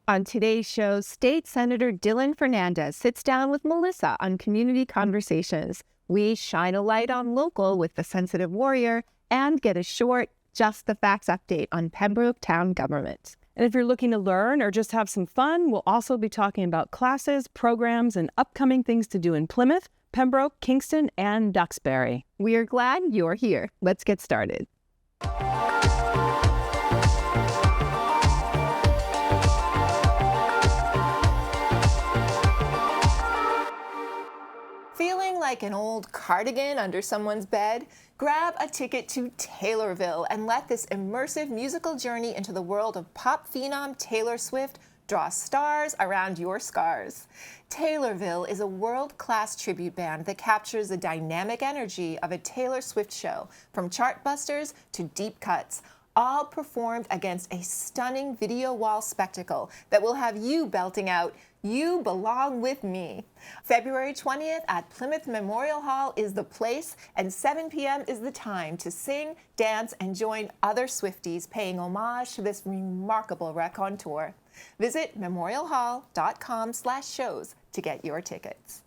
On today's show, State Senator Dylan Fernandes sits down with Melissa on Community Conversations. We shine a light on local with the sensitive warrior and get a short, just the facts update on Pembroke town government. And if you're looking to learn or just have some fun, we'll also be talking about classes, programs, and upcoming things to do in Plymouth, Pembroke, Kingston, and Duxbury. We are glad you're here. Let's get started. Feeling like an old cardigan under someone's bed? Grab a ticket to Taylorville and let this immersive musical journey into the world of pop phenom Taylor Swift draw stars around your scars. Taylorville is a world-class tribute band that captures the dynamic energy of a Taylor Swift show, from chartbusters to deep cuts, all performed against a stunning video wall spectacle that will have you belting out, "You belong with me." February 20th at Plymouth Memorial Hall is the place, and 7 p.m. is the time to sing, dance, and join other Swifties paying homage to this remarkable raconteur. Visit memorialhall.com/shows to get your tickets.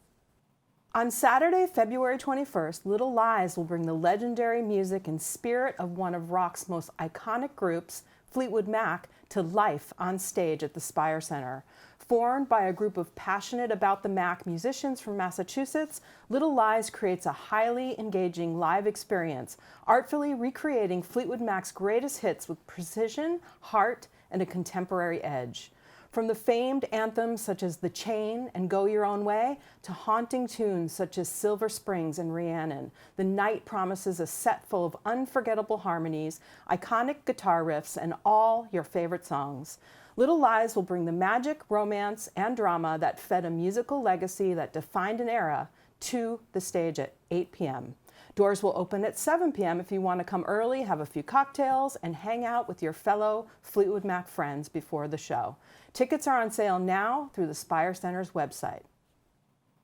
On Saturday, February 21st, Little Lies will bring the legendary music and spirit of one of rock's most iconic groups, Fleetwood Mac, to life on stage at the Spire Center. Formed by a group of passionate about the Mac musicians from Massachusetts, Little Lies creates a highly engaging live experience, artfully recreating Fleetwood Mac's greatest hits with precision, heart, and a contemporary edge. From the famed anthems such as The Chain and Go Your Own Way to haunting tunes such as Silver Springs and Rhiannon, the night promises a set full of unforgettable harmonies, iconic guitar riffs, and all your favorite songs. Little Lies will bring the magic, romance, and drama that fed a musical legacy that defined an era to the stage at 8 p.m. Doors will open at 7 p.m. if you want to come early, have a few cocktails, and hang out with your fellow Fleetwood Mac friends before the show. Tickets are on sale now through the Spire Center's website.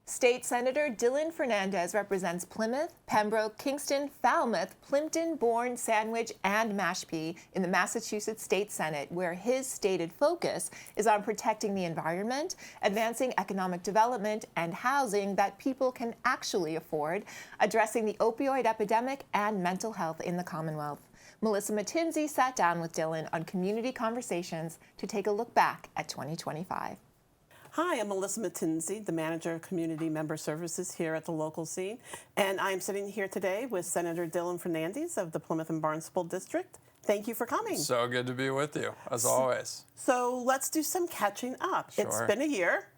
State Senator Dylan Fernandes represents Plymouth, Pembroke, Kingston, Falmouth, Plimpton, Bourne, Sandwich, and Mashpee in the Massachusetts State Senate, where his stated focus is on protecting the environment, advancing economic development and housing that people can actually afford, addressing the opioid epidemic, and mental health in the Commonwealth. Melissa Mattinzi sat down with Dylan on Community Conversations to take a look back at 2025. Hi, I'm Melissa Mattinzi, the Manager of Community Member Services here at the local scene, and I'm sitting here today with Senator Dylan Fernandes of the Plymouth and Barnstable District. Thank you for coming. So good to be with you, as always. So let's do some catching up. Sure. It's been a year.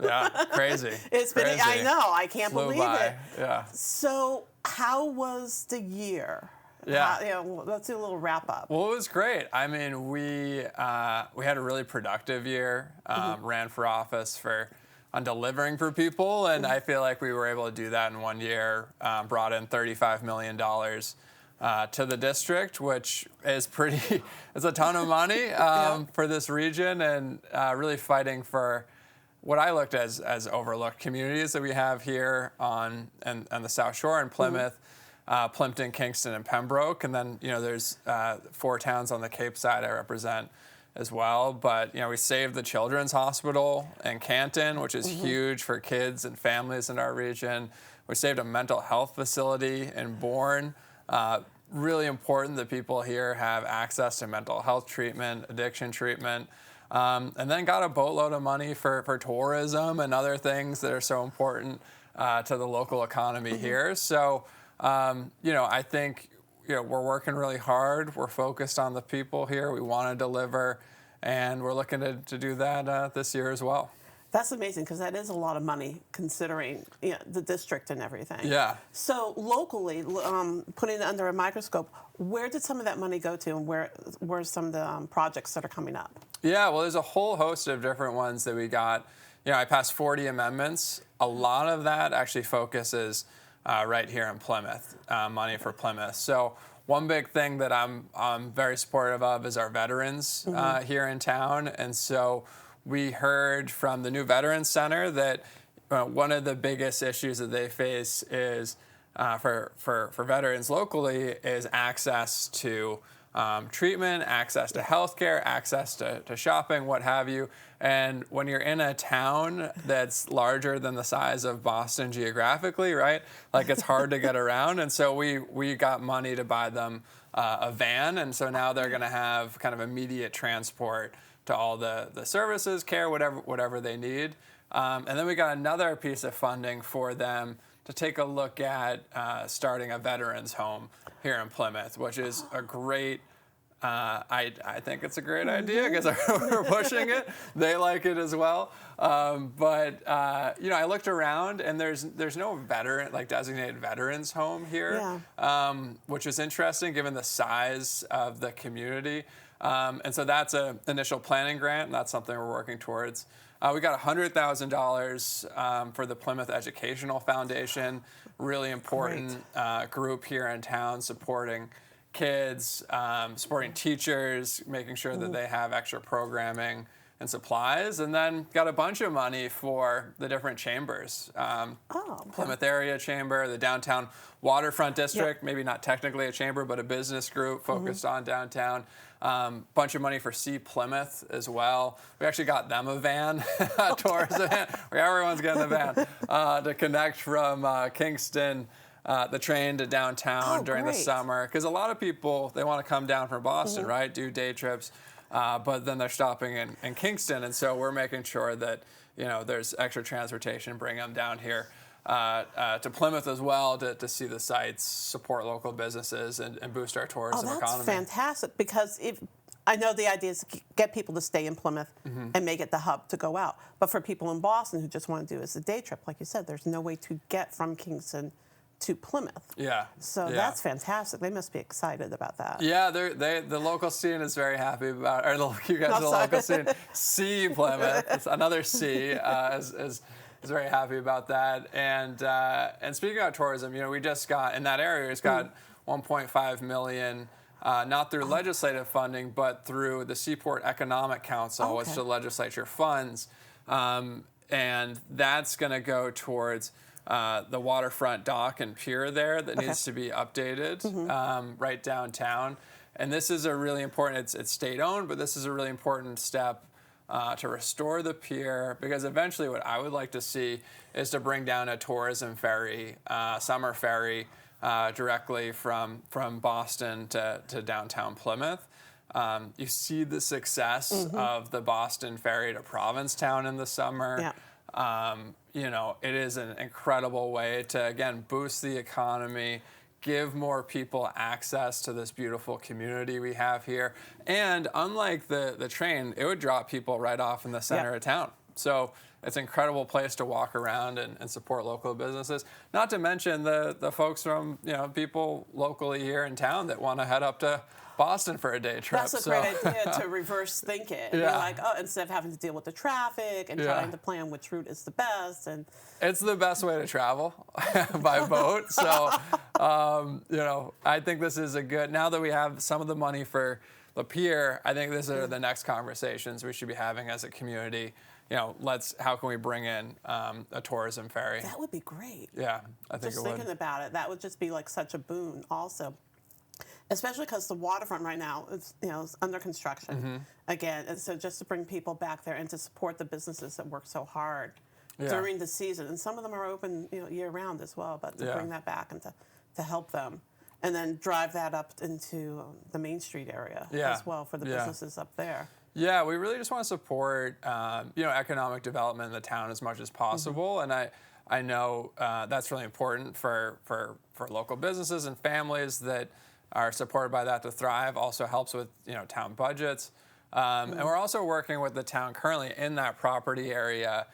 Yeah, crazy. Been, I know, I can't Flew believe by. it. Yeah. So how was the year? Yeah. Let's do a little wrap up. Well, it was great. I mean, we had a really productive year. Ran for office on delivering for people, and I feel like we were able to do that in 1 year. Brought in $35 million to the district, which is it's a ton of money for this region, and really fighting for what I looked as overlooked communities that we have here on the South Shore in Plymouth. Plimpton, Kingston, and Pembroke, and then there's 4 towns on the Cape side I represent as well. But we saved the Children's Hospital in Canton, which is huge for kids and families in our region. We saved a mental health facility in Bourne. Really important that people here have access to mental health treatment, addiction treatment, and then got a boatload of money for tourism and other things that are so important to the local economy here. So. I think, we're working really hard. We're focused on the people here. We want to deliver, and we're looking to do that this year as well. That's amazing, because that is a lot of money considering the district and everything. Yeah. So locally, putting it under a microscope, where did some of that money go to, and where are some of the projects that are coming up? Yeah, well, there's a whole host of different ones that we got. I passed 40 amendments. A lot of that actually focuses right here in Plymouth, money for Plymouth. So one big thing that I'm very supportive of is our veterans here in town. And so we heard from the new Veterans Center that one of the biggest issues that they face is for veterans locally is access to treatment, access to healthcare, access to shopping, what have you. And when you're in a town that's larger than the size of Boston geographically, right? Like it's hard to get around. And so we got money to buy them a van. And so now they're going to have kind of immediate transport to all the services, care, whatever they need. And then we got another piece of funding for them to take a look at starting a veterans home here in Plymouth, which is a great, I think it's a great idea because we're pushing it. They like it as well. But I looked around and there's no designated veterans home here, which is interesting given the size of the community. And so that's an initial planning grant, and that's something we're working towards. We got $100,000 for the Plymouth Educational Foundation, really important group here in town supporting kids, supporting teachers, making sure that they have extra programming and supplies, and then got a bunch of money for the different chambers. Plymouth Area Chamber, the Downtown Waterfront District, maybe not technically a chamber, but a business group focused on downtown. Bunch of money for See Plymouth as well. We actually got them a van, a tourism van. Everyone's getting a van to connect from Kingston, the train to downtown during the summer. Because a lot of people, they want to come down from Boston, right? Do day trips. But then they're stopping in Kingston, and so we're making sure that there's extra transportation, bring them down here to Plymouth as well to see the sites, support local businesses, and boost our tourism economy. That's fantastic, because I know the idea is to get people to stay in Plymouth and make it the hub to go out. But for people in Boston who just want to do it as a day trip, like you said, there's no way to get from Kingston to Plymouth. So that's fantastic. They must be excited about that. Yeah, the local scene is very happy about, or you guys, the local scene, See Plymouth, it's another C, is very happy about that. And speaking of tourism, we just got, in that area, it's got 1.5 million, not through legislative funding, but through the Seaport Economic Council, which the legislature funds. And that's going to go towards the waterfront dock and pier there that needs to be updated right downtown. And this is a really important, it's state-owned, but this is a really important step to restore the pier, because eventually what I would like to see is to bring down a tourism ferry, summer ferry, directly from Boston to downtown Plymouth. You see the success of the Boston ferry to Provincetown in the summer. It is an incredible way to, again, boost the economy, give more people access to this beautiful community we have here. And unlike the train, it would drop people right off in the center of town. So it's an incredible place to walk around and support local businesses. Not to mention the folks from, people locally here in town that want to head up to Boston for a day trip. That's a great idea to reverse think it. You're like, instead of having to deal with the traffic and trying to plan which route is the best. And it's the best way to travel by boat. So, I think this is a good, now that we have some of the money for the pier, I think these are the next conversations we should be having as a community. How can we bring in a tourism ferry? That would be great. Yeah, I think just thinking about it, that would just be like such a boon also. Especially because the waterfront right now is, is under construction again. And so just to bring people back there and to support the businesses that work so hard during the season. And some of them are open, year round as well, but to bring that back and to help them. And then drive that up into the Main Street area as well for the businesses up there. Yeah, we really just want to support, economic development in the town as much as possible. And I know that's really important for local businesses and families that are supported by that to thrive. Also helps with town budgets, and we're also working with the town currently in that property area.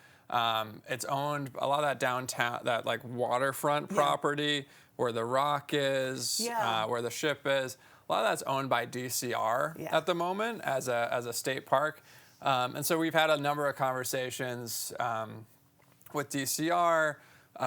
It's owned, a lot of that downtown, that like waterfront property where the Rock is, where the ship is. A lot of that's owned by DCR at the moment as a state park, and so we've had a number of conversations with DCR.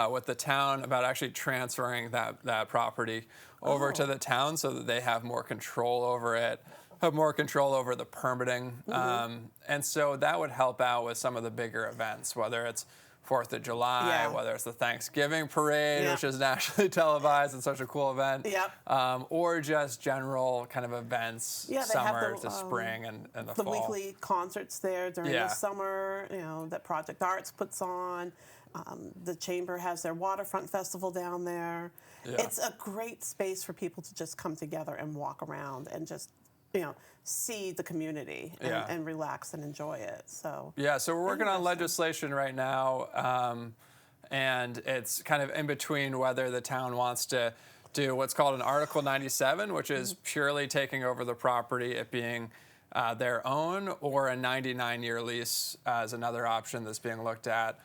With the town about actually transferring that property over to the town so that they have more control over it, have more control over the permitting. And so that would help out with some of the bigger events, whether it's 4th of July, Yeah. whether it's the Thanksgiving parade, Yeah. which is nationally televised and such a cool event, Yep. or just general kind of events, Yeah, they have summer the, to spring and the the fall. weekly concerts there during Yeah. the summer, that Project Arts puts on. The Chamber has their waterfront festival down there. Yeah. It's a great space for people to just come together and walk around and just, see the community and, Yeah. and relax and enjoy it. So Yeah, so we're working on Interesting. legislation right now, and it's kind of in between whether the town wants to do what's called an Article 97, which is purely taking over the property, it being their own, or a 99-year lease as another option that's being looked at.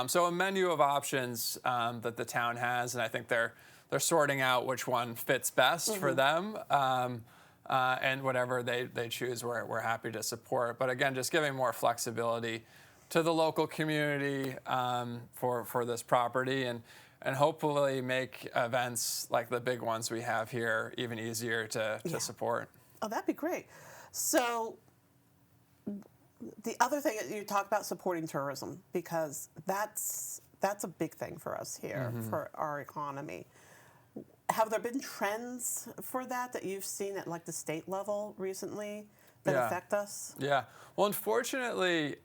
So a menu of options that the town has, and I think they're sorting out which one fits best for them. And whatever they choose, we're happy to support. But again, just giving more flexibility to the local community for this property, and hopefully make events like the big ones we have here even easier to support. Oh, that'd be great. So the other thing you talk about supporting tourism, because that's a big thing for us here for our economy. Have there been trends for that you've seen at like the state level recently that Yeah. affect us? Yeah. Well, unfortunately,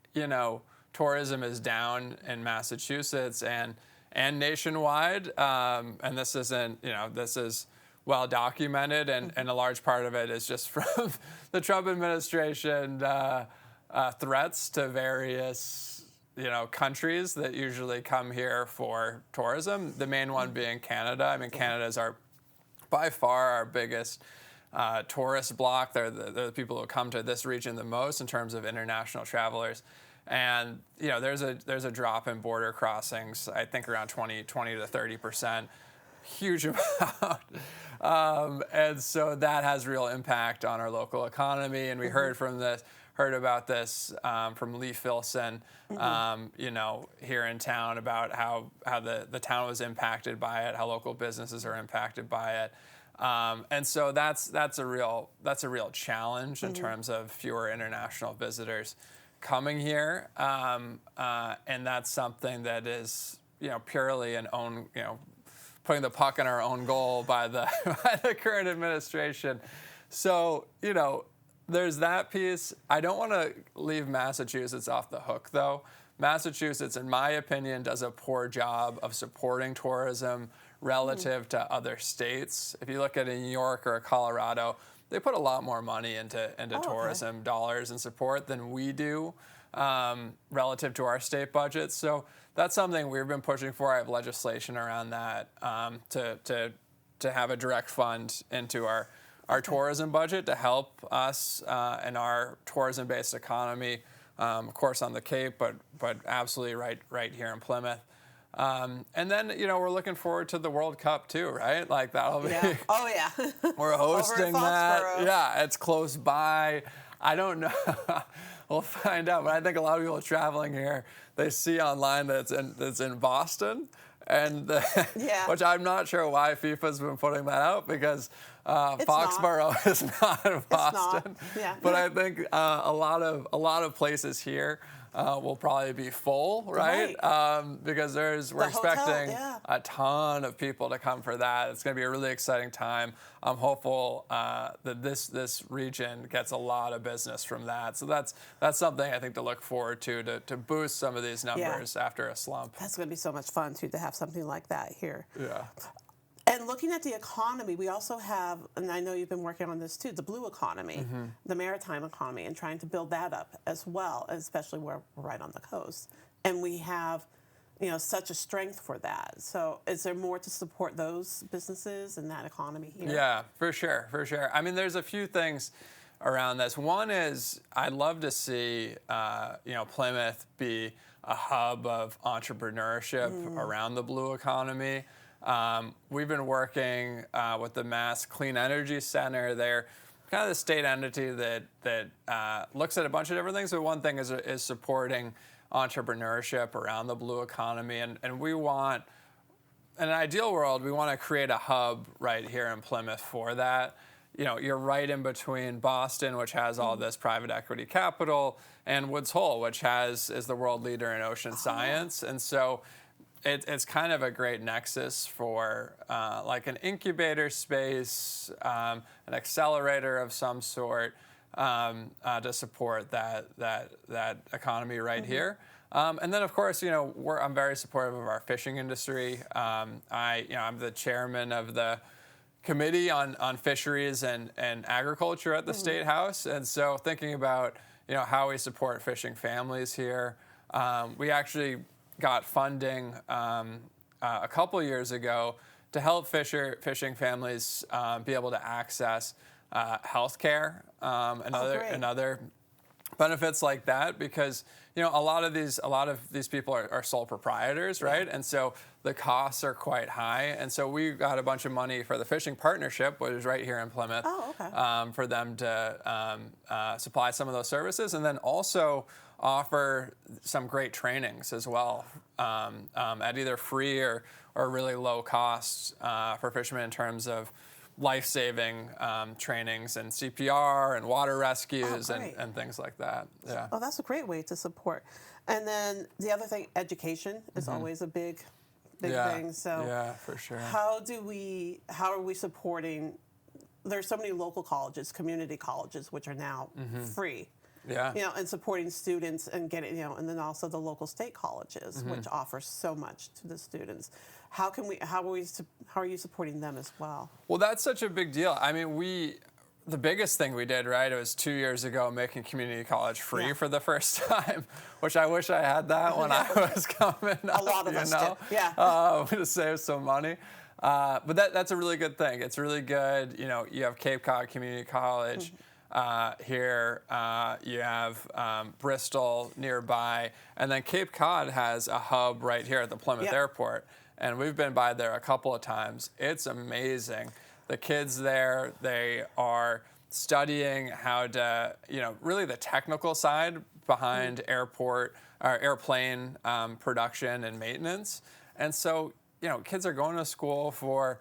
tourism is down in Massachusetts and nationwide, and this isn't, this is well documented, and a large part of it is just from the Trump administration threats to various countries that usually come here for tourism. The main one being Canada. I mean, Canada is by far our biggest tourist block. They're the people who come to this region the most in terms of international travelers. And there's a drop in border crossings. I think around 20 to 30%. Huge amount. And so that has real impact on our local economy. And we heard about this from Lee Filson, here in town, about how the town was impacted by it, how local businesses are impacted by it. And so that's a real challenge in terms of fewer international visitors coming here. And that's something that is, purely an own, putting the puck in our own goal by the current administration. So, there's that piece. I don't want to leave Massachusetts off the hook, though. Massachusetts, in my opinion, does a poor job of supporting tourism relative to other states. If you look at a New York or a Colorado, they put a lot more money into tourism dollars and support than we do relative to our state budgets. So that's something we've been pushing for. I have legislation around that to have a direct fund into our tourism budget to help us and our tourism-based economy, of course on the Cape, but absolutely right here in Plymouth. And then, we're looking forward to the World Cup too, right? Like that'll be, Yeah. Oh, yeah. we're hosting that. Foxborough. Yeah, it's close by. I don't know. We'll find out. But I think a lot of people traveling here, they see online that it's in Boston. And Yeah. which I'm not sure why FIFA's been putting that out, because Foxborough is not in Boston. Yeah. But I think a lot of places here will probably be full, right? Because we're expecting a ton of people to come for that. It's going to be a really exciting time. I'm hopeful that this region gets a lot of business from that. So that's something I think to look forward to boost some of these numbers after a slump. That's going to be so much fun, too, to have something like that here. Yeah. And looking at the economy, we also have, and I know you've been working on this too, the blue economy, the maritime economy, and trying to build that up as well, especially where we're right on the coast. And we have, such a strength for that. So is there more to support those businesses and that economy here? Yeah, for sure. I mean, there's a few things around this. One is I'd love to see, Plymouth be a hub of entrepreneurship around the blue economy. We've been working with the Mass Clean Energy Center. They're kind of the state entity that looks at a bunch of different things. But one thing is supporting entrepreneurship around the blue economy. And we want, in an ideal world, we want to create a hub right here in Plymouth for that. you're right in between Boston, which has all this private equity capital, and Woods Hole, which is the world leader in ocean science. And so it's kind of a great nexus for like an incubator space, an accelerator of some sort to support that economy right here. And then, of course, I'm very supportive of our fishing industry. I'm the chairman of the committee on fisheries and agriculture at the State House, and so thinking about how we support fishing families here, we actually got funding a couple years ago to help fishing families be able to access health care and other benefits like that, because a lot of these people are sole proprietors, right? And so the costs are quite high, and so we got a bunch of money for the fishing partnership, which is right here in Plymouth, for them to supply some of those services, and then also offer some great trainings as well at either free or really low costs for fishermen in terms of life-saving trainings and CPR and water rescues and things like that. Yeah. Oh, that's a great way to support. And then the other thing, education is always a big thing. So yeah, for sure. How are we supporting? There's so many local colleges, community colleges, which are now free. Yeah. And supporting students and getting, and then also the local state colleges, which offer so much to the students. How are you supporting them as well? Well, that's such a big deal. I mean, the biggest thing we did, right, it was 2 years ago making community college free for the first time, which I wish I had that when I was coming up. A lot of us did, yeah. To save some money. But that's a really good thing. It's really good. You have Cape Cod Community College here. You have Bristol nearby. And then Cape Cod has a hub right here at the Plymouth Airport. And we've been by there a couple of times. It's amazing. The kids there, they are studying how to, really the technical side behind airplane production and maintenance. And so, kids are going to school for,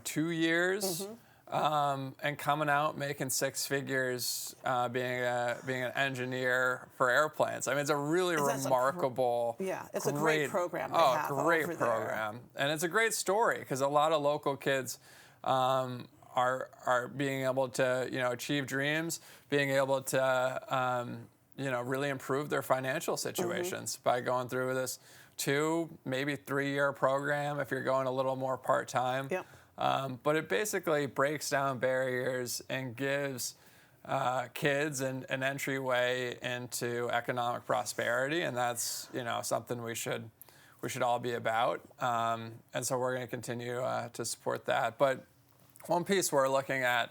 2 years and coming out making six figures, being an engineer for airplanes. I mean, it's a really remarkable. It's a great program. Great program, and it's a great story because a lot of local kids are being able to achieve dreams, being able to really improve their financial situations by going through this 2, maybe 3-year program if you're going a little more part-time. But it basically breaks down barriers and gives kids an entryway into economic prosperity, and that's something we should all be about. And so we're going to continue to support that. But one piece we're looking at,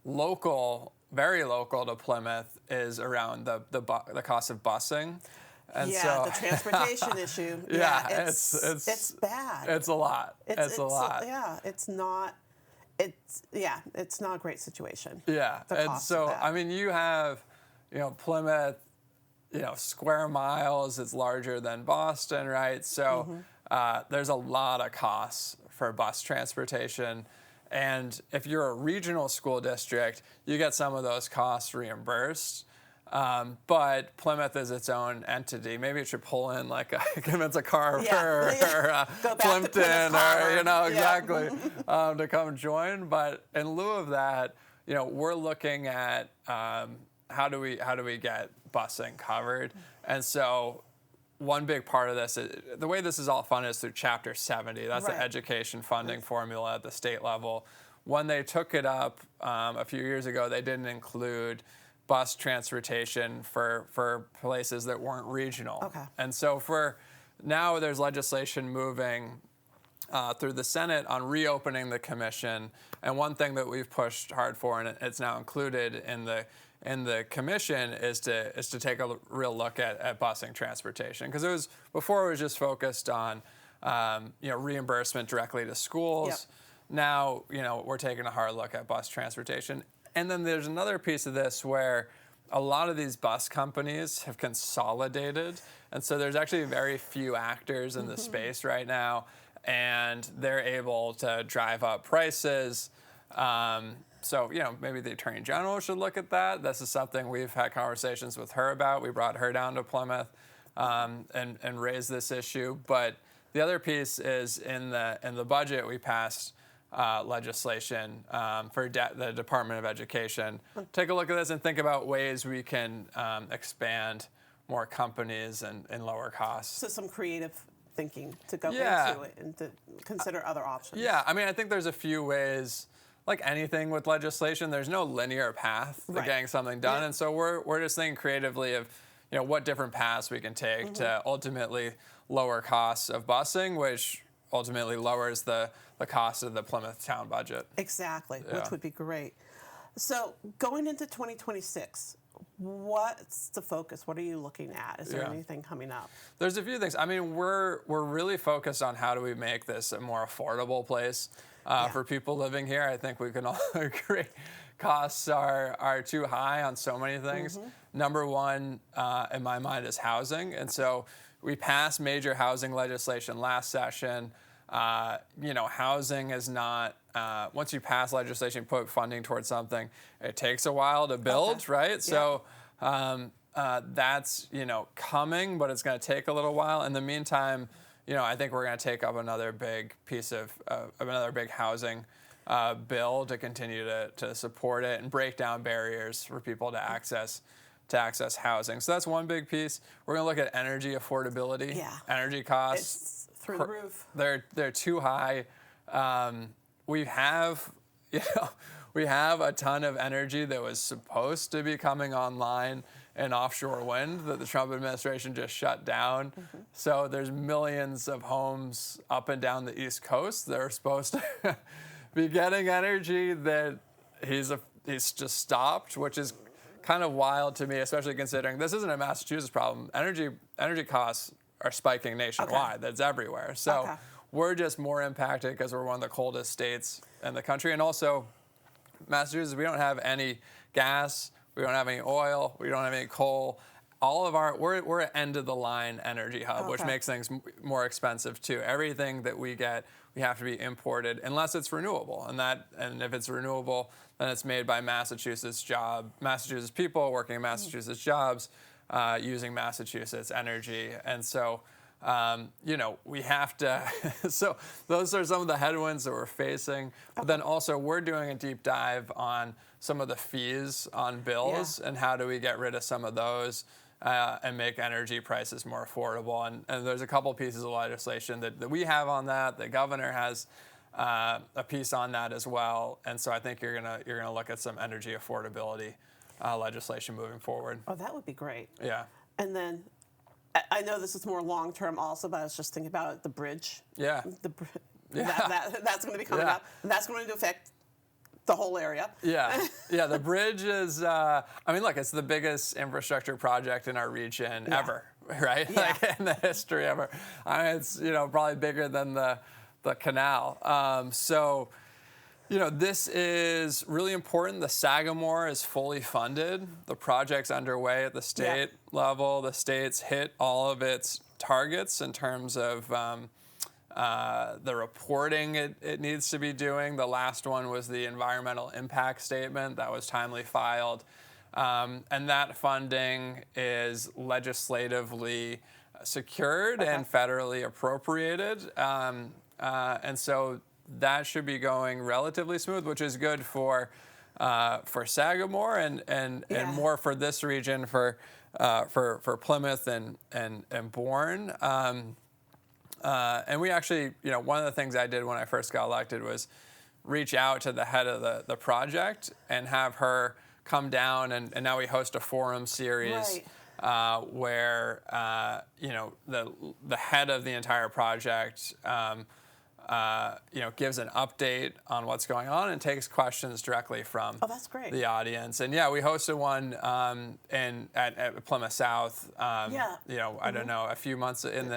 very local to Plymouth, is around the cost of busing. And the transportation issue. It's bad. It's a lot. It's a lot. It's not a great situation. Yeah, and so I mean, you have, Plymouth, square miles. It's larger than Boston, right? So there's a lot of costs for bus transportation. And if you're a regional school district, you get some of those costs reimbursed. But Plymouth is its own entity. Maybe it should pull in convince a Carver or Plimpton exactly to come join. But in lieu of that, we're looking at how do we get busing covered. And so one big part of this, the way this is all funded is through Chapter 70. That's the education funding formula at the state level. When they took it up a few years ago, they didn't include bus transportation for places that weren't regional. And so for now, there's legislation moving through the Senate on reopening the commission. And one thing that we've pushed hard for, and it's now included in the commission, is to take a real look at busing transportation, because before it was just focused on reimbursement directly to schools. Now we're taking a hard look at bus transportation. And then there's another piece of this where a lot of these bus companies have consolidated, and so there's actually very few actors in the space right now, and they're able to drive up prices So, maybe the Attorney General should look at that. This is something we've had conversations with her about. We brought her down to Plymouth and raised this issue. But the other piece is in the budget we passed legislation for the Department of Education. Take a look at this and think about ways we can expand more companies and lower costs. So some creative thinking to go into it and to consider other options. Yeah, I mean, I think there's a few ways. Like anything with legislation, there's no linear path to getting something done, and so we're just thinking creatively of what different paths we can take to ultimately lower costs of busing, which ultimately lowers the cost of the Plymouth town budget. Exactly, which would be great. So going into 2026, what's the focus? What are you looking at? Is there anything coming up? There's a few things. I mean, we're really focused on how do we make this a more affordable place for people living here. I think we can all agree costs are too high on so many things. Number one, in my mind, is housing. And so we passed major housing legislation last session. Housing is not, once you pass legislation, put funding towards something, it takes a while to build, right? Yeah. So that's, coming, but it's going to take a little while. In the meantime, I think we're going to take up another big piece of another big housing bill to continue to support it and break down barriers for people to access housing. So that's one big piece. We're going to look at energy affordability. Yeah. Energy costs. It's through the roof. They're too high. We have a ton of energy that was supposed to be coming online in offshore wind that the Trump administration just shut down. So there's millions of homes up and down the East Coast that are supposed to be getting energy that he's just stopped, which is kind of wild to me, especially considering this isn't a Massachusetts problem. Energy costs are spiking nationwide. That's everywhere. So we're just more impacted because we're one of the coldest states in the country. And also, Massachusetts, we don't have any gas, we don't have any oil, we don't have any coal. All of we're an end-of-the-line energy hub, which makes things more expensive too. Everything that we get, we have to be imported unless it's renewable. And if it's renewable, then it's made by Massachusetts people working in Massachusetts jobs, using Massachusetts energy. And so, we have to, so those are some of the headwinds that we're facing. But then also we're doing a deep dive on some of the fees on bills and how do we get rid of some of those and make energy prices more affordable. And there's a couple pieces of legislation that we have on that. The governor has a piece on that as well. And so I think you're gonna look at some energy affordability legislation moving forward. Oh, that would be great. Yeah. And then I know this is more long term also, but I was just thinking about the bridge. Yeah. That's going to be coming up. And that's going to affect the whole area. Yeah. Yeah. The bridge is, look, it's the biggest infrastructure project in our region ever, right? Yeah. Like in the history ever. It's, probably bigger than the canal. This is really important. The Sagamore is fully funded. The project's underway at the state level. The state's hit all of its targets in terms of the reporting it needs to be doing. The last one was the environmental impact statement that was timely filed. And that funding is legislatively secured and federally appropriated. And so that should be going relatively smooth, which is good for Sagamore and more for this region for Plymouth and Bourne. And we actually, one of the things I did when I first got elected was reach out to the head of the project and have her come down, and now we host a forum series where the head of the entire project gives an update on what's going on and takes questions directly from the audience. And we hosted one at Plymouth South. I don't know, a few months in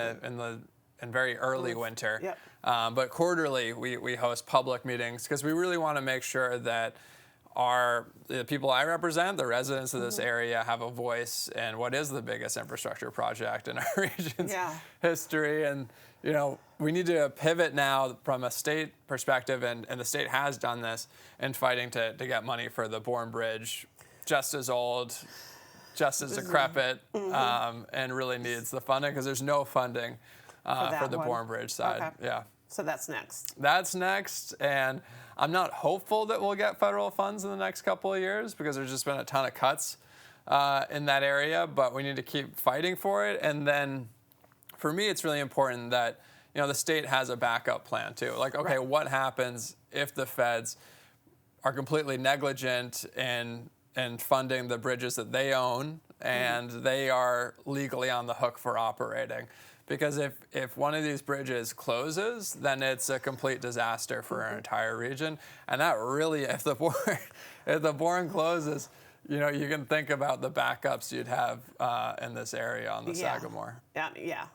very early winter. But quarterly we host public meetings because we really want to make sure that the people I represent, the residents of this area, have a voice in what is the biggest infrastructure project in our region's history. And, we need to pivot now from a state perspective, and the state has done this in fighting to get money for the Bourne Bridge, just as old, just as decrepit, and really needs the funding because there's no funding for the Bourne Bridge side. Okay. Yeah. So that's next. That's next, and I'm not hopeful that we'll get federal funds in the next couple of years because there's just been a ton of cuts in that area, but we need to keep fighting for it. And then for me, it's really important that the state has a backup plan too. Like, okay, what happens if the feds are completely negligent in funding the bridges that they own and they are legally on the hook for operating? Because if one of these bridges closes, then it's a complete disaster for our entire region. And that really, if the Bourne closes, you can think about the backups you'd have in this area on the Sagamore. Yeah.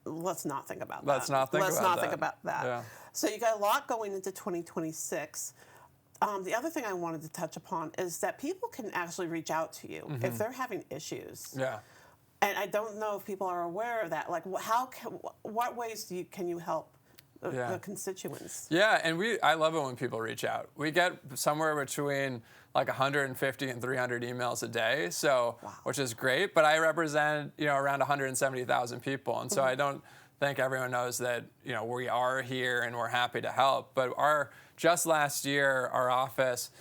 Let's not think about that. Let's not think about that. Yeah. So you got a lot going into 2026. The other thing I wanted to touch upon is that people can actually reach out to you if they're having issues. Yeah. And I don't know if people are aware of that. Like, what ways can you help the constituents? Yeah, and I love it when people reach out. We get somewhere between like 150 and 300 emails a day, which is great. But I represent around 170,000 people, and so I don't think everyone knows that we are here and we're happy to help. But just last year, our office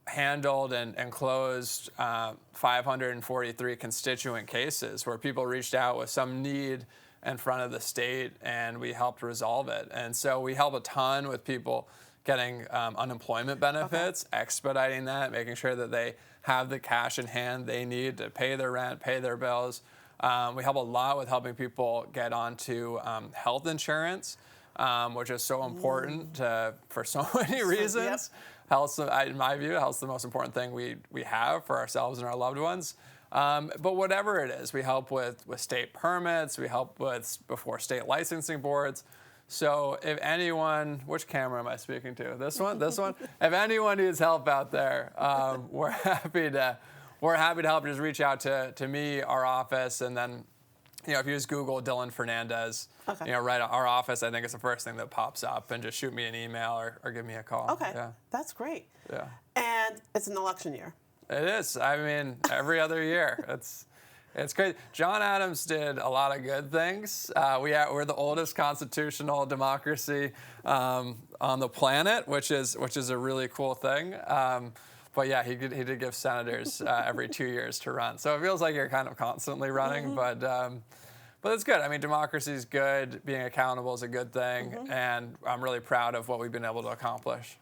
handled and closed 543 constituent cases where people reached out with some need in front of the state, and we helped resolve it. And so we help a ton with people getting unemployment benefits, expediting that, making sure that they have the cash in hand they need to pay their rent, pay their bills. We help a lot with helping people get onto health insurance, which is so important for so many reasons. Health, in my view, health's the most important thing we have for ourselves and our loved ones. But whatever it is, we help with state permits, we help before state licensing boards. So if anyone, which camera am I speaking to? This one? This one? If anyone needs help out there, we're happy to help. Just reach out to me, our office, and then if you just Google Dylan Fernandes, right at our office, I think it's the first thing that pops up, and just shoot me an email or give me a call. Okay, that's great. Yeah. And it's an election year. It is. I mean, every other year. It's great. John Adams did a lot of good things. We're the oldest constitutional democracy on the planet, which is a really cool thing. But yeah, he did give senators every 2 years to run. So it feels like you're kind of constantly running, but it's good. I mean, democracy is good. Being accountable is a good thing, and I'm really proud of what we've been able to accomplish.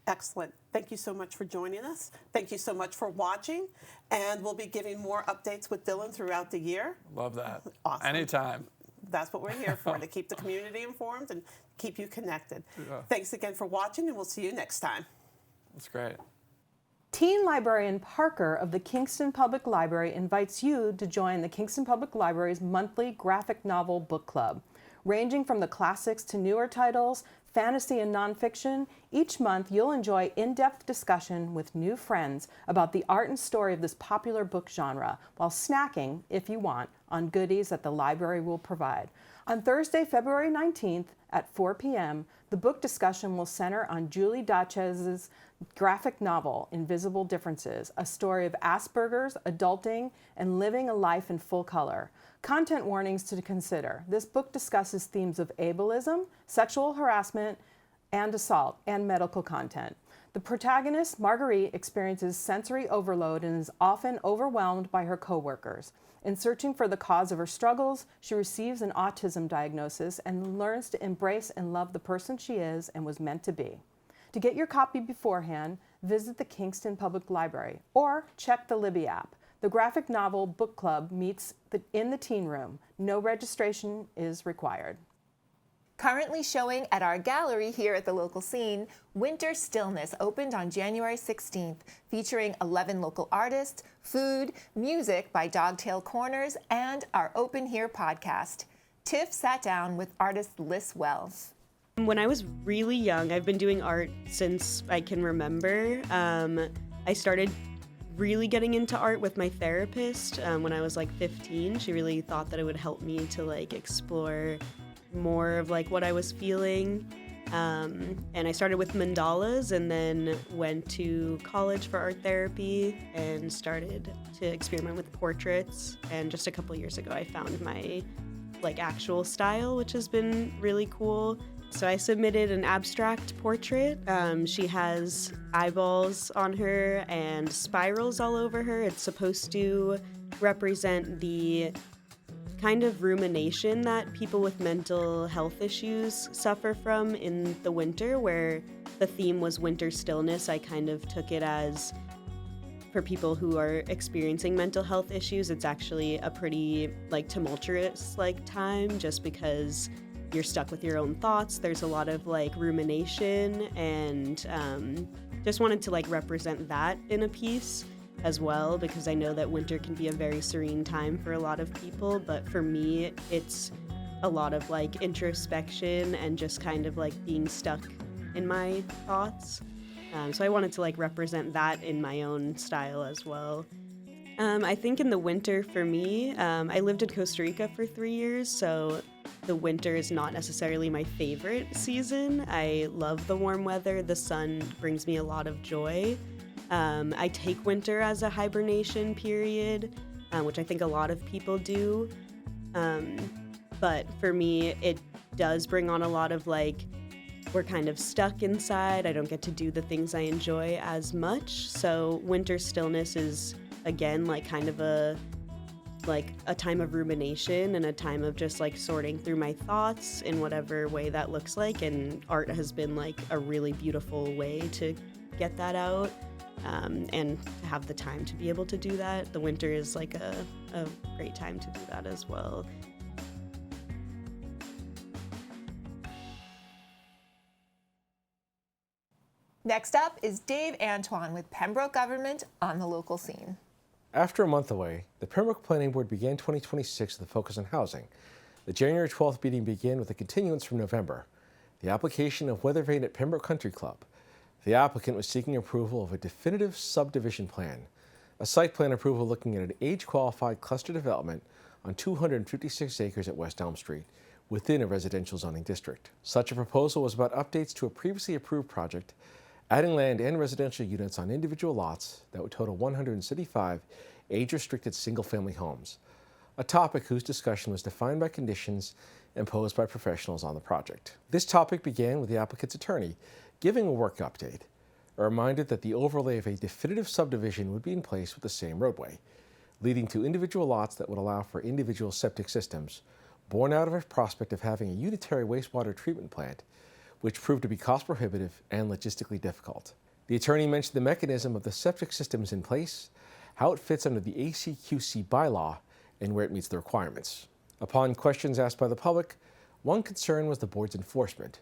Excellent. Thank you so much for joining us. Thank you so much for watching, and we'll be giving more updates with Dylan throughout the year. Love that. Awesome. Anytime. That's what we're here for, to keep the community informed and keep you connected. Yeah. Thanks again for watching, and we'll see you next time. That's great. Teen librarian Parker of the Kingston Public Library invites you to join the Kingston Public Library's monthly graphic novel book club. Ranging from the classics to newer titles, fantasy and nonfiction, each month you'll enjoy in-depth discussion with new friends about the art and story of this popular book genre, while snacking, if you want, on goodies that the library will provide. On Thursday, February 19th at 4 p.m., the book discussion will center on Julie Dachez's graphic novel, Invisible Differences, a story of Asperger's, adulting, and living a life in full color. Content warnings to consider. This book discusses themes of ableism, sexual harassment, and assault, and medical content. The protagonist, Marguerite, experiences sensory overload and is often overwhelmed by her coworkers. In searching for the cause of her struggles, she receives an autism diagnosis and learns to embrace and love the person she is and was meant to be. To get your copy beforehand, visit the Kingston Public Library or check the Libby app. The graphic novel book club meets in the teen room. No registration is required. Currently showing at our gallery here at the local scene, Winter Stillness opened on January 16th, featuring 11 local artists, food, music by Dogtail Corners, and our Open Here podcast. Tiff sat down with artist Wels. When I was really young, I've been doing art since I can remember. I started really getting into art with my therapist when I was like 15. She really thought that it would help me to like explore more of like what I was feeling. And I started with mandalas and then went to college for art therapy and started to experiment with portraits. And just a couple years ago, I found my like actual style, which has been really cool. So I submitted an abstract portrait. She has eyeballs on her and spirals all over her. It's supposed to represent the kind of rumination that people with mental health issues suffer from in the winter, where the theme was winter stillness. I kind of took it as, for people who are experiencing mental health issues, it's actually a pretty like tumultuous like time, just because you're stuck with your own thoughts. There's a lot of like rumination, and just wanted to like represent that in a piece as well, because I know that winter can be a very serene time for a lot of people, but for me it's a lot of like introspection and just kind of like being stuck in my thoughts. So I wanted to like represent that in my own style as well. I think in the winter for me, I lived in Costa Rica for 3 years, so the winter is not necessarily my favorite season. I love the warm weather. The sun brings me a lot of joy. I take winter as a hibernation period, which I think a lot of people do. But for me, it does bring on a lot of like, we're kind of stuck inside. I don't get to do the things I enjoy as much. So winter stillness is, again, like kind of a time of rumination and a time of just like sorting through my thoughts in whatever way that looks like. And art has been like a really beautiful way to get that out. And to have the time to be able to do that. The winter is like a great time to do that as well. Next up is Dave Antoine with Pembroke government on the local scene. After a month away, the Pembroke Planning Board began 2026 with a focus on housing. The January 12th meeting began with a continuance from November, the application of weather vane at Pembroke Country Club. The applicant was seeking approval of a definitive subdivision plan, a site plan approval looking at an age-qualified cluster development on 256 acres at West Elm Street within a residential zoning district. Such a proposal was about updates to a previously approved project, adding land and residential units on individual lots that would total 175 age-restricted single-family homes, a topic whose discussion was defined by conditions imposed by professionals on the project. This topic began with the applicant's attorney giving a work update, a reminder that the overlay of a definitive subdivision would be in place with the same roadway, leading to individual lots that would allow for individual septic systems, born out of a prospect of having a unitary wastewater treatment plant, which proved to be cost prohibitive and logistically difficult. The attorney mentioned the mechanism of the septic systems in place, how it fits under the ACQC bylaw, and where it meets the requirements. Upon questions asked by the public, one concern was the board's enforcement,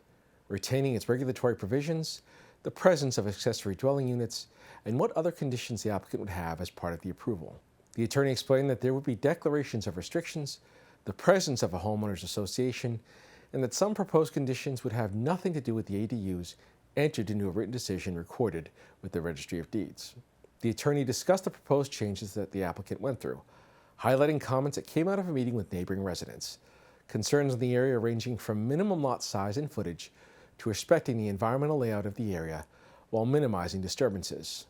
retaining its regulatory provisions, the presence of accessory dwelling units, and what other conditions the applicant would have as part of the approval. The attorney explained that there would be declarations of restrictions, the presence of a homeowners association, and that some proposed conditions would have nothing to do with the ADUs entered into a written decision recorded with the Registry of Deeds. The attorney discussed the proposed changes that the applicant went through, highlighting comments that came out of a meeting with neighboring residents, concerns in the area ranging from minimum lot size and footage to respecting the environmental layout of the area while minimizing disturbances.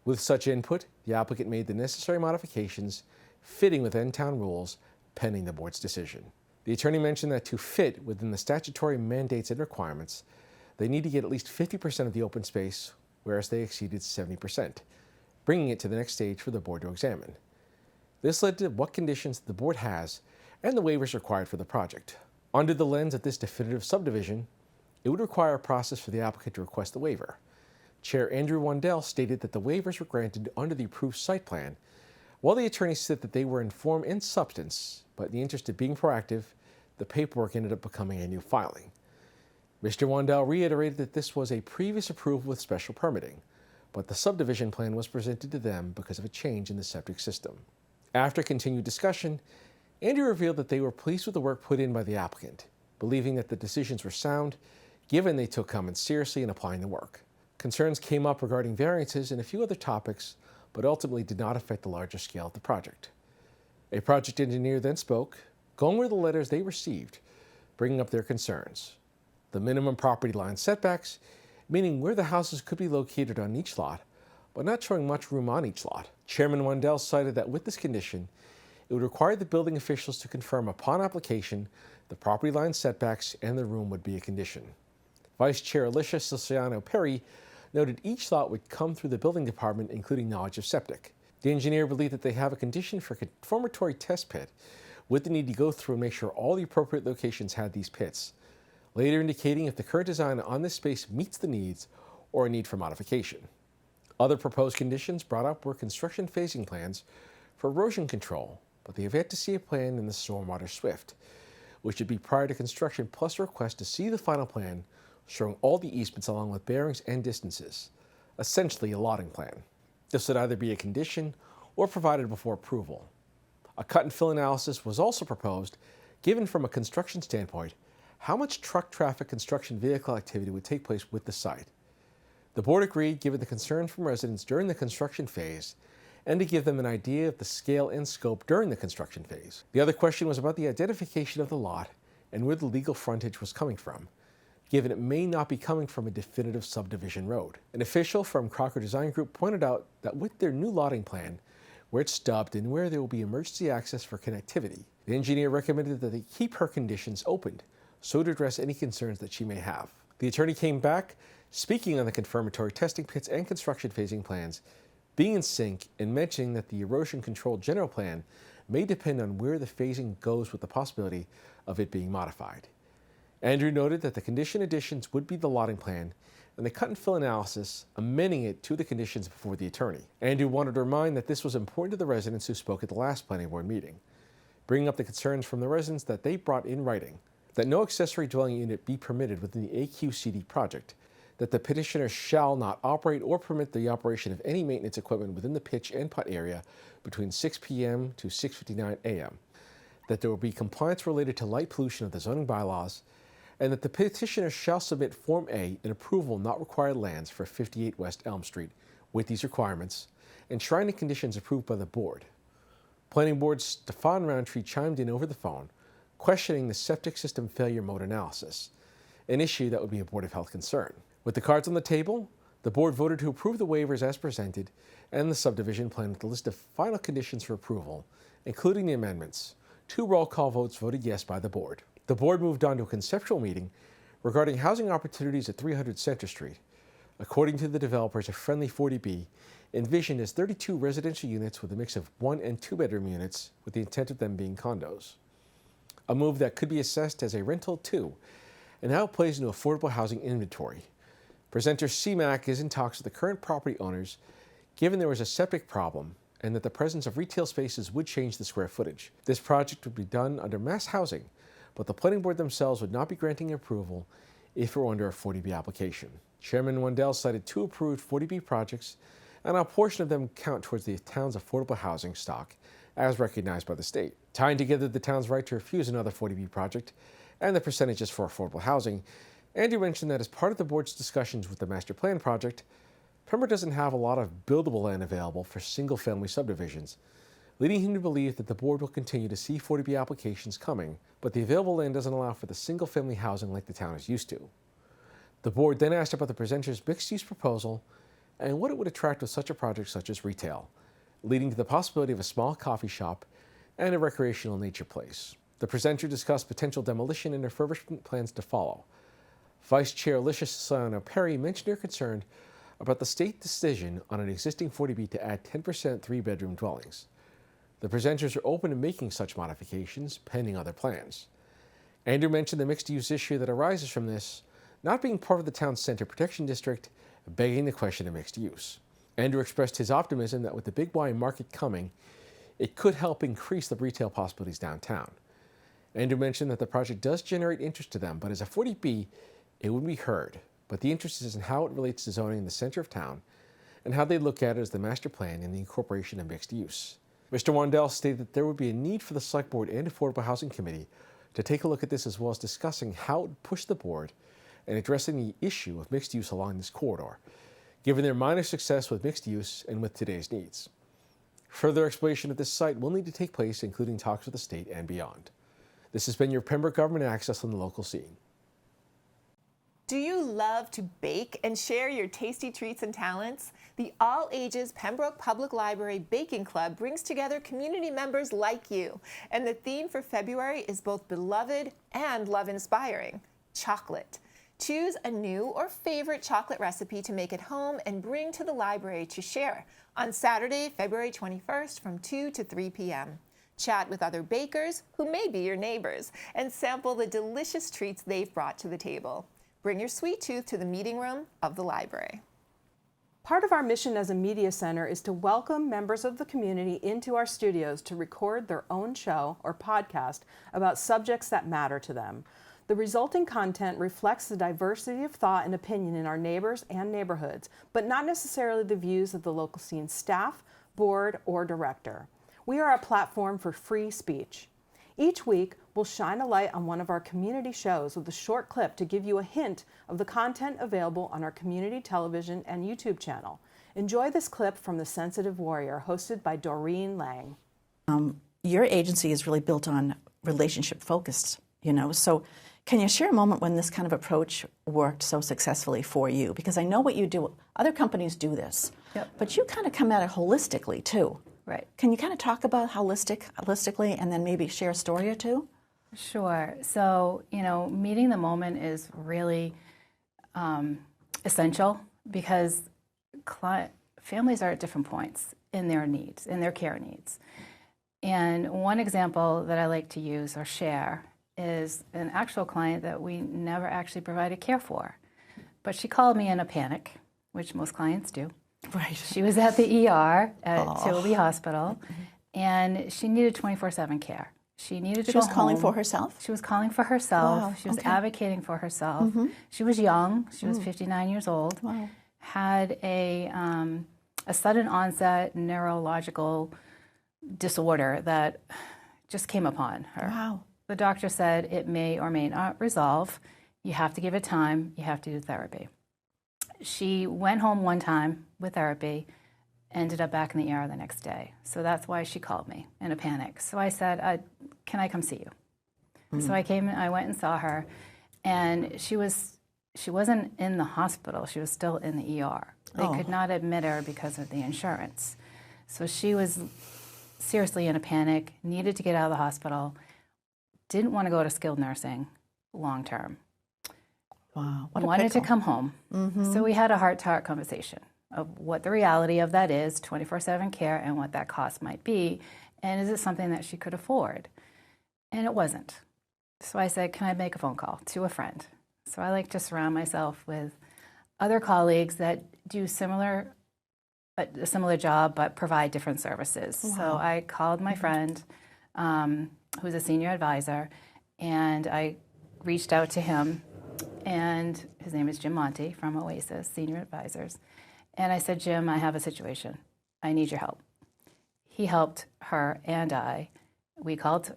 With such input, the applicant made the necessary modifications fitting with N-Town rules pending the board's decision. The attorney mentioned that to fit within the statutory mandates and requirements, they need to get at least 50% of the open space, whereas they exceeded 70%, bringing it to the next stage for the board to examine. This led to what conditions the board has and the waivers required for the project. Under the lens of this definitive subdivision, it would require a process for the applicant to request the waiver. Chair Andrew Wandell stated that the waivers were granted under the approved site plan, while the attorney said that they were in form and substance, but in the interest of being proactive, the paperwork ended up becoming a new filing. Mr. Wandell reiterated that this was a previous approval with special permitting, but the subdivision plan was presented to them because of a change in the septic system. After continued discussion, Andrew revealed that they were pleased with the work put in by the applicant, believing that the decisions were sound given they took comments seriously in applying the work. Concerns came up regarding variances and a few other topics, but ultimately did not affect the larger scale of the project. A project engineer then spoke, going over the letters they received, bringing up their concerns. The minimum property line setbacks, meaning where the houses could be located on each lot, but not showing much room on each lot. Chairman Wendell cited that with this condition, it would require the building officials to confirm upon application the property line setbacks and the room would be a condition. Vice Chair Alicia Siciliano-Perry noted each lot would come through the building department, including knowledge of septic. The engineer believed that they have a condition for a confirmatory test pit with the need to go through and make sure all the appropriate locations had these pits, later indicating if the current design on this space meets the needs or a need for modification. Other proposed conditions brought up were construction phasing plans for erosion control, but they have yet to see a plan in the stormwater SWIFT, which would be prior to construction, plus a request to see the final plan showing all the easements along with bearings and distances, essentially a lotting plan. This would either be a condition or provided before approval. A cut and fill analysis was also proposed, given from a construction standpoint how much truck traffic construction vehicle activity would take place with the site. The board agreed, given the concerns from residents during the construction phase, and to give them an idea of the scale and scope during the construction phase. The other question was about the identification of the lot and where the legal frontage was coming from, given it may not be coming from a definitive subdivision road. An official from Crocker Design Group pointed out that with their new lotting plan, where it's stubbed and where there will be emergency access for connectivity, the engineer recommended that they keep her conditions opened, so to address any concerns that she may have. The attorney came back, speaking on the confirmatory testing pits and construction phasing plans being in sync and mentioning that the erosion control general plan may depend on where the phasing goes with the possibility of it being modified. Andrew noted that the condition additions would be the lotting plan and the cut and fill analysis, amending it to the conditions before the attorney. Andrew wanted to remind that this was important to the residents who spoke at the last planning board meeting, bringing up the concerns from the residents that they brought in writing, that no accessory dwelling unit be permitted within the AQCD project, that the petitioner shall not operate or permit the operation of any maintenance equipment within the pitch and putt area between 6 p.m. to 6:59 a.m., that there will be compliance related to light pollution of the zoning bylaws, and that the petitioner shall submit Form A in approval not required lands for 58 West Elm Street with these requirements, enshrining conditions approved by the board. Planning Board Stefan Roundtree chimed in over the phone, questioning the septic system failure mode analysis, an issue that would be a Board of Health concern. With the cards on the table, the board voted to approve the waivers as presented and the subdivision plan with a list of final conditions for approval, including the amendments. 2 roll call votes voted yes by the board. The board moved on to a conceptual meeting regarding housing opportunities at 300 Center Street. According to the developers, a friendly 40B envisioned as 32 residential units with a mix of 1 and 2 bedroom units, with the intent of them being condos. A move that could be assessed as a rental too, and how it plays into affordable housing inventory. Presenter CMAC is in talks with the current property owners, given there was a septic problem and that the presence of retail spaces would change the square footage. This project would be done under mass housing, but the planning board themselves would not be granting approval if it were under a 40B application. Chairman Wendell cited 2 approved 40B projects, and a portion of them count towards the town's affordable housing stock, as recognized by the state. Tying together the town's right to refuse another 40B project and the percentages for affordable housing, Andrew mentioned that as part of the board's discussions with the master plan project, Pembroke doesn't have a lot of buildable land available for single-family subdivisions, leading him to believe that the board will continue to see 40B applications coming, but the available land doesn't allow for the single-family housing like the town is used to. The board then asked about the presenter's mixed-use proposal and what it would attract with such a project such as retail, leading to the possibility of a small coffee shop and a recreational nature place. The presenter discussed potential demolition and refurbishment plans to follow. Vice Chair Alicia Siciliano-Perry mentioned her concern about the state decision on an existing 40B to add 10% 3-bedroom dwellings. The presenters are open to making such modifications, pending other plans. Andrew mentioned the mixed-use issue that arises from this not being part of the town's center protection district, begging the question of mixed use. Andrew expressed his optimism that with the Big Y market coming, it could help increase the retail possibilities downtown. Andrew mentioned that the project does generate interest to them, but as a 40B, it would be heard. But the interest is in how it relates to zoning in the center of town and how they look at it as the master plan and the incorporation of mixed use. Mr. Wendell stated that there would be a need for the Select Board and Affordable Housing Committee to take a look at this, as well as discussing how it would push the board and addressing the issue of mixed use along this corridor, given their minor success with mixed use and with today's needs. Further exploration of this site will need to take place, including talks with the state and beyond. This has been your Pembroke Government Access on the local scene. Do you love to bake and share your tasty treats and talents? The all-ages Pembroke Public Library Baking Club brings together community members like you. And the theme for February is both beloved and love-inspiring: chocolate. Choose a new or favorite chocolate recipe to make at home and bring to the library to share on Saturday, February 21st from 2 to 3 p.m. Chat with other bakers who may be your neighbors and sample the delicious treats they've brought to the table. Bring your sweet tooth to the meeting room of the library. Part of our mission as a media center is to welcome members of the community into our studios to record their own show or podcast about subjects that matter to them. The resulting content reflects the diversity of thought and opinion in our neighbors and neighborhoods, but not necessarily the views of the local scene staff, board, or director. We are a platform for free speech. Each week, we'll shine a light on one of our community shows with a short clip to give you a hint of the content available on our community television and YouTube channel. Enjoy this clip from The Sensitive Warrior, hosted by Doreen Lang. Your agency is really built on relationship focused, so can you share a moment when this kind of approach worked so successfully for you? Because I know what you do, other companies do this, but you kind of come at it holistically too. Right. Can you kind of talk about holistically and then maybe share a story or two? Sure. So, meeting the moment is really essential because families are at different points in their needs, in their care needs. And one example that I like to use or share is an actual client that we never actually provided care for. But she called me in a panic, which most clients do. Right. She was at the ER at Tilby Hospital, and she needed 24/7 care. She needed to She go was calling home. for herself? She was calling for herself. Wow, She was okay. advocating for herself. She was young. She was 59 years old. Wow. Had a sudden onset neurological disorder that just came upon her. Wow. The doctor said it may or may not resolve. You have to give it time. You have to do therapy. She went home one time with therapy, ended up back in the ER the next day. So that's why she called me in a panic. So I said, can I come see you? So I went and saw her, and she wasn't in the hospital. She was still in the ER. They could not admit her because of the insurance. So she was seriously in a panic, needed to get out of the hospital, didn't want to go to skilled nursing long term. Wow. What a Wanted to pickle. come home. So we had a heart-to-heart conversation of what the reality of that is, 24/7 care, and what that cost might be, and is it something that she could afford? And it wasn't. So I said, can I make a phone call to a friend? So I like to surround myself with other colleagues that do a similar job but provide different services. Wow. So I called my friend, who's a senior advisor, and I reached out to him, and his name is Jim Monty from Oasis Senior Advisors. And I said, Jim, I have a situation. I need your help. He helped her and I. We called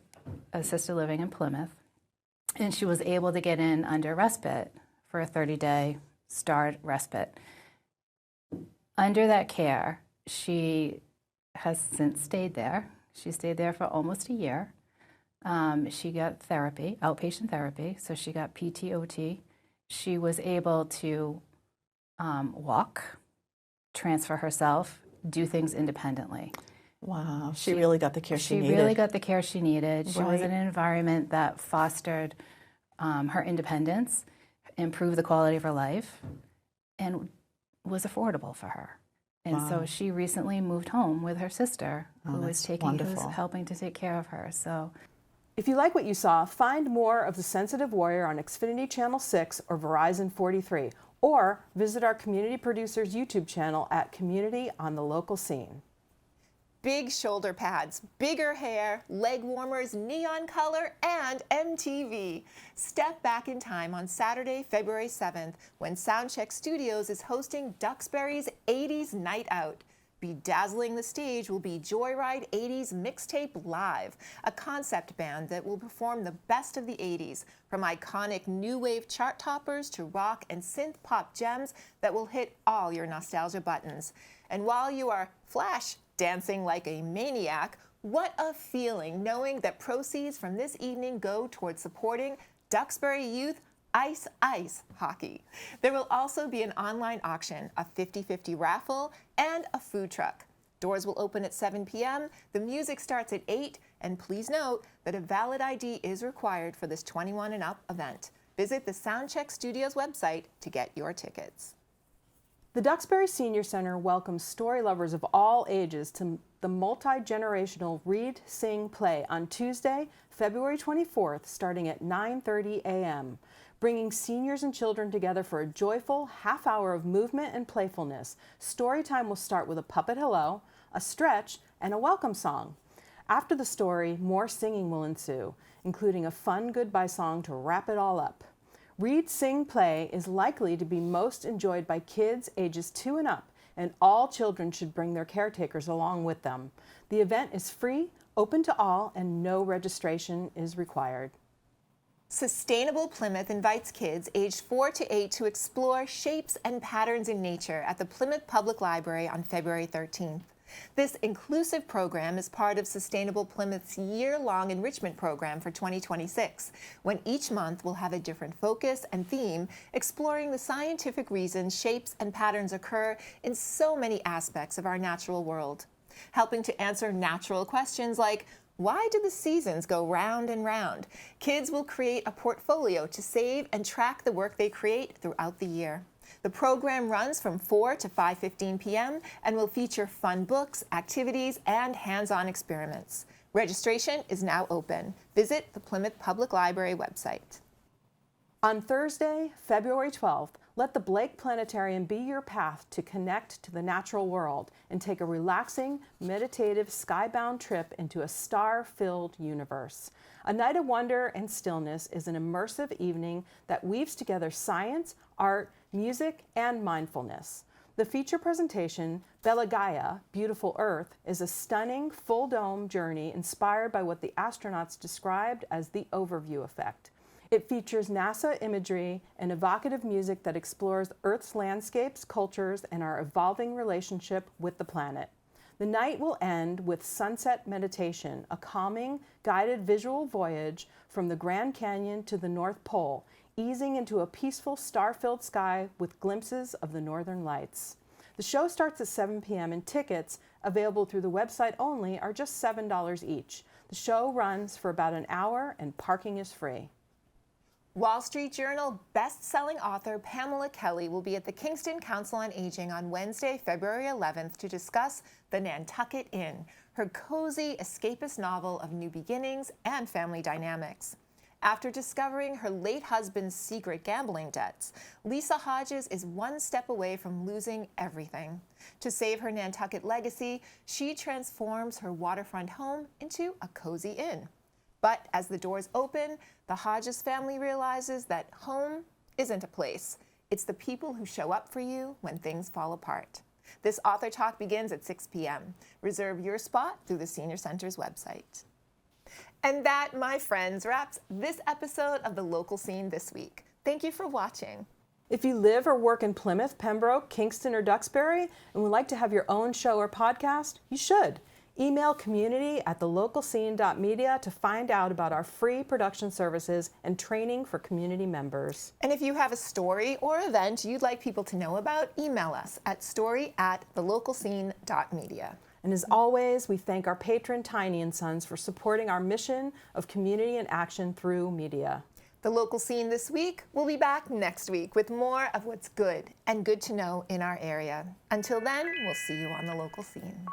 assisted living in Plymouth, and she was able to get in under respite for a 30-day starred respite. Under that care, she has since stayed there. She stayed there for almost a year. She got therapy, outpatient therapy, so she got PT/OT. She was able to walk, transfer herself, do things independently. Wow. She really got the care she needed. She really got the care she needed. She was Right. in an environment that fostered her independence, improved the quality of her life, and was affordable for her. And so she recently moved home with her sister, who was wonderful. helping to take care of her. So If you like what you saw, find more of The Sensitive Warrior on Xfinity Channel 6 or Verizon 43, or visit our community producers YouTube channel at Community on the Local Scene. Big shoulder pads, bigger hair, leg warmers, neon color, and MTV. Step back in time on Saturday, February 7th, when Soundcheck Studios is hosting Duxbury's 80s Night Out. Bedazzling the stage will be Joyride 80s Mixtape Live, a concept band that will perform the best of the 80s, from iconic new wave chart toppers to rock and synth pop gems that will hit all your nostalgia buttons. And while you are flash dancing like a maniac, what a feeling knowing that proceeds from this evening go towards supporting Duxbury youth ice hockey. There will also be an online auction, a 50-50 raffle, and a food truck. Doors will open at 7 p.m., the music starts at 8, and please note that a valid ID is required for this 21 and up event. Visit the Soundcheck Studios website to get your tickets. The Duxbury Senior Center welcomes story lovers of all ages to the multi-generational Read, Sing, Play on Tuesday, February 24th, starting at 9:30 a.m., bringing seniors and children together for a joyful half hour of movement and playfulness. Story time will start with a puppet hello, a stretch, and a welcome song. After the story, more singing will ensue, including a fun goodbye song to wrap it all up. Read, Sing, Play is likely to be most enjoyed by kids ages 2 and up, and all children should bring their caretakers along with them. The event is free, open to all, and no registration is required. Sustainable Plymouth invites kids aged 4 to 8 to explore shapes and patterns in nature at the Plymouth Public Library on February 13th. This inclusive program is part of Sustainable Plymouth's year-long enrichment program for 2026, when each month will have a different focus and theme, exploring the scientific reasons shapes and patterns occur in so many aspects of our natural world, helping to answer natural questions like, why do the seasons go round and round? Kids will create a portfolio to save and track the work they create throughout the year. The program runs from 4 to 5:15 p.m. and will feature fun books, activities, and hands-on experiments. Registration is now open. Visit the Plymouth Public Library website. On Thursday, February 12th, let the Blake Planetarium be your path to connect to the natural world and take a relaxing, meditative, skybound trip into a star-filled universe. A night of wonder and stillness is an immersive evening that weaves together science, art, music, and mindfulness. The feature presentation, Bella Gaia, Beautiful Earth, is a stunning, full-dome journey inspired by what the astronauts described as the overview effect. It features NASA imagery and evocative music that explores Earth's landscapes, cultures, and our evolving relationship with the planet. The night will end with sunset meditation, a calming, guided visual voyage from the Grand Canyon to the North Pole, easing into a peaceful, star-filled sky with glimpses of the northern lights. The show starts at 7 p.m. and tickets, available through the website only, are just $7 each. The show runs for about an hour and parking is free. Wall Street Journal best-selling author Pamela Kelly will be at the Kingston Council on Aging on Wednesday, February 11th to discuss The Nantucket Inn, her cozy, escapist novel of new beginnings and family dynamics. After discovering her late husband's secret gambling debts, Lisa Hodges is one step away from losing everything. To save her Nantucket legacy, she transforms her waterfront home into a cozy inn. But as the doors open, the Hodges family realizes that home isn't a place. It's the people who show up for you when things fall apart. This author talk begins at 6 p.m. Reserve your spot through the Senior Center's website. And that, my friends, wraps this episode of The Local Scene this week. Thank you for watching. If you live or work in Plymouth, Pembroke, Kingston, or Duxbury and would like to have your own show or podcast, you should. Email community@thelocalscene.media to find out about our free production services and training for community members. And if you have a story or event you'd like people to know about, email us at story@thelocalscene.media. And as always, we thank our patron Tiny & Sons for supporting our mission of community and action through media. The Local Scene this week will be back next week with more of what's good and good to know in our area. Until then, we'll see you on The Local Scene.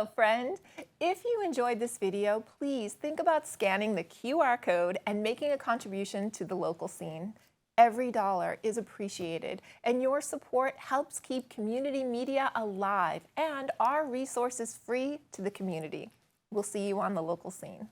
So friend, if you enjoyed this video, please think about scanning the QR code and making a contribution to the local scene. Every dollar is appreciated, and your support helps keep community media alive and our resources free to the community. We'll see you on the local scene.